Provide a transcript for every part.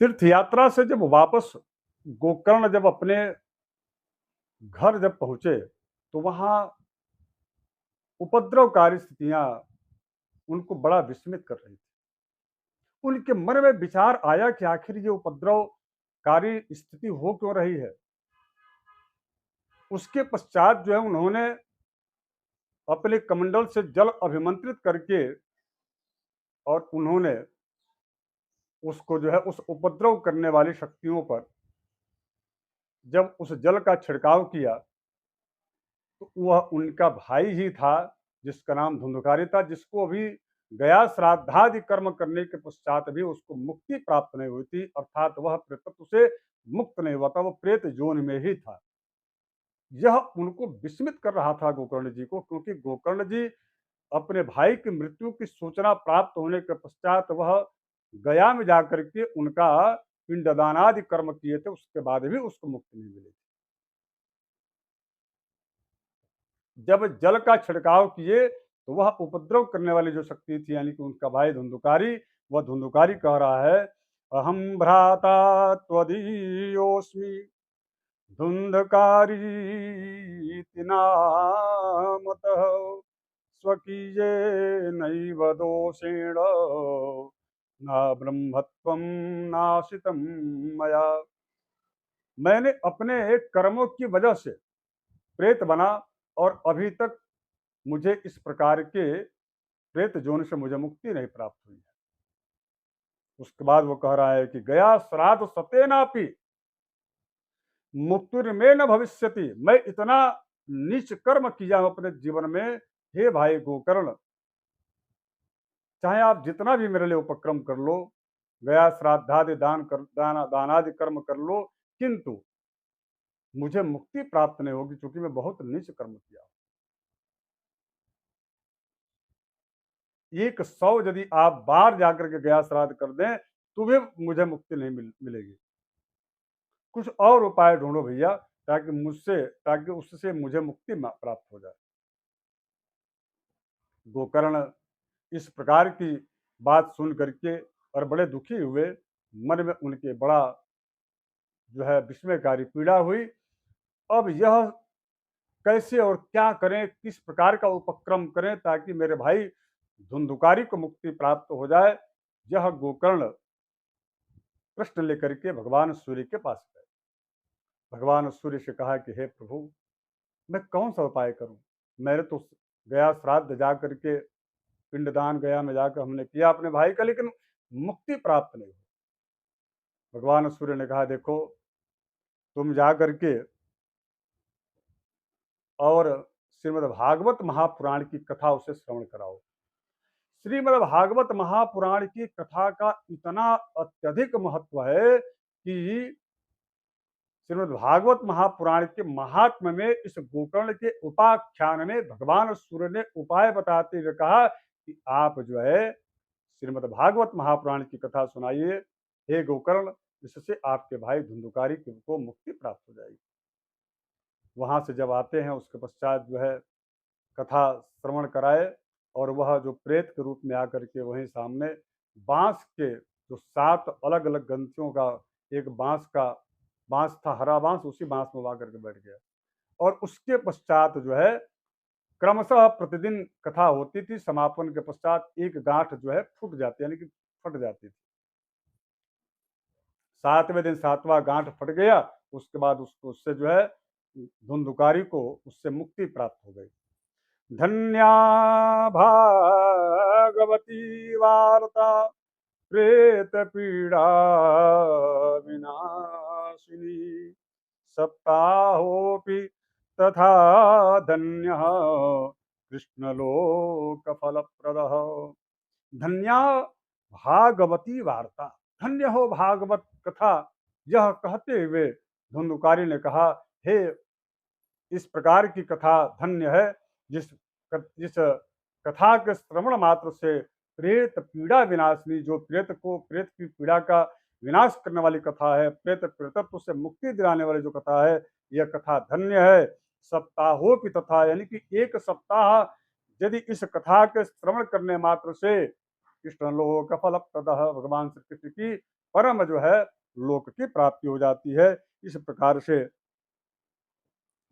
तीर्थ यात्रा से जब वापस गोकर्ण जब अपने घर जब पहुंचे तो वहां उपद्रवकारी स्थितियां उनको बड़ा विस्मित कर रही थी। उनके मन में विचार आया कि आखिर ये उपद्रवकारी स्थिति हो क्यों रही है। उसके पश्चात जो है उन्होंने अपने कमंडल से जल अभिमंत्रित करके और उन्होंने उसको जो है उस उपद्रव करने वाली शक्तियों पर जब उस जल का छिड़काव किया तो वह उनका भाई ही था जिसका नाम धुंधुकारी था, जिसको अभी गया श्राद्धादि कर्म करने के पश्चात भी उसको मुक्ति प्राप्त नहीं हुई थी, अर्थात वह प्रेतत्व से मुक्त नहीं हुआ था, वो प्रेत जोन में ही था। यह उनको विस्मित कर रहा था गोकर्ण जी को, क्योंकि गोकर्ण जी अपने भाई की मृत्यु की सूचना प्राप्त होने के पश्चात वह गया में जाकर के उनका पिंडदान आदि कर्म किए थे, उसके बाद भी उसको मुक्ति नहीं मिली। जब जल का छिड़काव किए तो वह उपद्रव करने वाली जो शक्ति थी यानी कि उनका भाई धुंधुकारी, वह धुंधुकारी कह रहा है, अहम भ्राता त्वदीयोऽस्मि धुंधकारी नामतः स्वकीये नैव दोषेण न ब्रह्मत्वं नाशितं मया। मैंने अपने कर्मों की वजह से प्रेत बना और अभी तक मुझे इस प्रकार के प्रेत जोन से मुझे मुक्ति नहीं प्राप्त हुई है। उसके बाद वो कह रहा है कि गया श्राद्ध सतेनापि मुक्तिर्मे न भविष्यति। मैं इतना नीच कर्म किया हूं अपने जीवन में, हे भाई गोकर्ण, चाहे आप जितना भी मेरे लिए उपक्रम कर लो, गया श्राद्धादि दानादि कर्म कर लो, किंतु मुझे मुक्ति प्राप्त नहीं होगी, क्योंकि मैं बहुत नीच कर्म किया। 100 यदि आप बार जाकर के गया श्राद्ध कर दें तो भी मुझे मुक्ति नहीं मिलेगी। कुछ और उपाय ढूंढो भैया, ताकि उससे मुझे मुक्ति प्राप्त हो जाए। गोकर्ण इस प्रकार की बात सुन करके और बड़े दुखी हुए, मन में उनके बड़ा जो है विस्मयकारी पीड़ा हुई। अब यह कैसे और क्या करें, किस प्रकार का उपक्रम करें ताकि मेरे भाई धुंधुकारी को मुक्ति प्राप्त हो जाए, यह गोकर्ण प्रश्न लेकर के भगवान सूर्य के पास गए। भगवान सूर्य से कहा कि हे प्रभु, मैं कौन सा उपाय करूं। मैंने तो गया श्राद्ध जा करके पिंडदान गया में जाकर हमने किया अपने भाई का, लेकिन मुक्ति प्राप्त नहीं हुई। भगवान सूर्य ने कहा, देखो तुम जा करके और श्रीमद् भागवत महापुराण की कथा उसे श्रवण कराओ। श्रीमद् भागवत महापुराण की कथा का इतना अत्यधिक महत्व है कि श्रीमद् भागवत महापुराण के महात्म्य में इस गोकर्ण के उपाख्यान में भगवान सूर्य ने उपाय बताते हुए कहा कि आप जो है श्रीमद् भागवत महापुराण की कथा सुनाइए, हे गोकर्ण, इससे आपके भाई धुंधुकारी को मुक्ति प्राप्त हो जाएगी। वहां से जब आते हैं उसके पश्चात जो है कथा श्रवण कराए, और वह जो प्रेत के रूप में आकर के वहीं सामने बांस के जो 7 अलग अलग ग्रंथियों का एक बांस था, हरा बांस, उसी बांस में वो आकर के बैठ गया। और उसके पश्चात जो है क्रमशः प्रतिदिन कथा होती थी, समापन के पश्चात एक गांठ जो है फूट जाती, यानी कि फट जाती थी। 7वें दिन 7वां गांठ फट गया, उसके बाद उसको उससे जो है धुंधुकारी को उससे मुक्ति प्राप्त हो गई। धन्या भागवती वार्ता प्रेत पीड़ा विनाशिनी सप्ताहोपि तथा धन्य कृष्णलोक फलप्रदः। धन्या भागवती वार्ता, धन्य हो भागवत कथा। यह कहते हुए धुंधुकारी ने कहा, हे, इस प्रकार की कथा धन्य है जिस कथा के श्रवण मात्र से प्रेत पीड़ा विनाशिनी, जो प्रेत की पीड़ा का विनाश करने वाली कथा है, प्रेत प्रेतत्व से मुक्ति दिलाने वाली जो कथा है, यह कथा धन्य है। सप्ताहों की तथा, यानी कि 1 सप्ताह यदि इस कथा के श्रवण करने मात्र से कृष्ण लोक फल प्रदः, भगवान श्री कृष्ण की परम जो है लोक की प्राप्ति हो जाती है। इस प्रकार से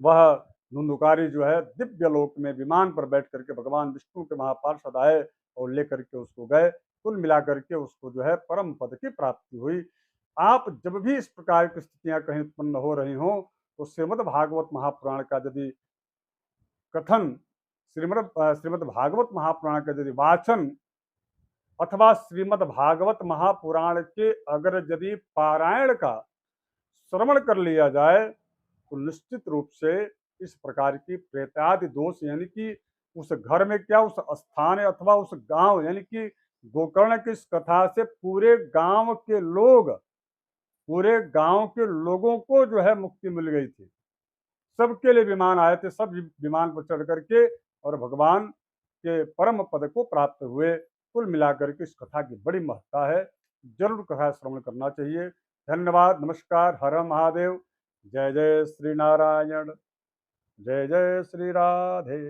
वह धुंधुकारी जो है दिव्य लोक में विमान पर बैठ करके भगवान विष्णु के महापार्षद आए और लेकर के उसको गए। कुल मिलाकर के उसको जो है परम पद की प्राप्ति हुई। आप जब भी इस प्रकार की स्थितियां कहीं उत्पन्न हो रही हों तो श्रीमद् भागवत महापुराण का यदि कथन, श्रीमद् भागवत महापुराण का यदि वाचन अथवा श्रीमद् भागवत महापुराण के अगर यदि पारायण का श्रवण कर लिया जाए तो निश्चित रूप से इस प्रकार की प्रेतादि दोष यानी कि उस घर में क्या उस स्थान अथवा उस गांव यानी कि गोकर्ण की इस कथा से पूरे गांव के लोगों को जो है मुक्ति मिल गई थी। सबके लिए विमान आए थे, सब विमान पर चढ़ करके और भगवान के परम पद को प्राप्त हुए। कुल मिलाकर के इस कथा की बड़ी महत्ता है, जरूर कथा श्रवण करना चाहिए। धन्यवाद, नमस्कार, हर हर महादेव। जय जय श्री नारायण, जय जय श्री राधे।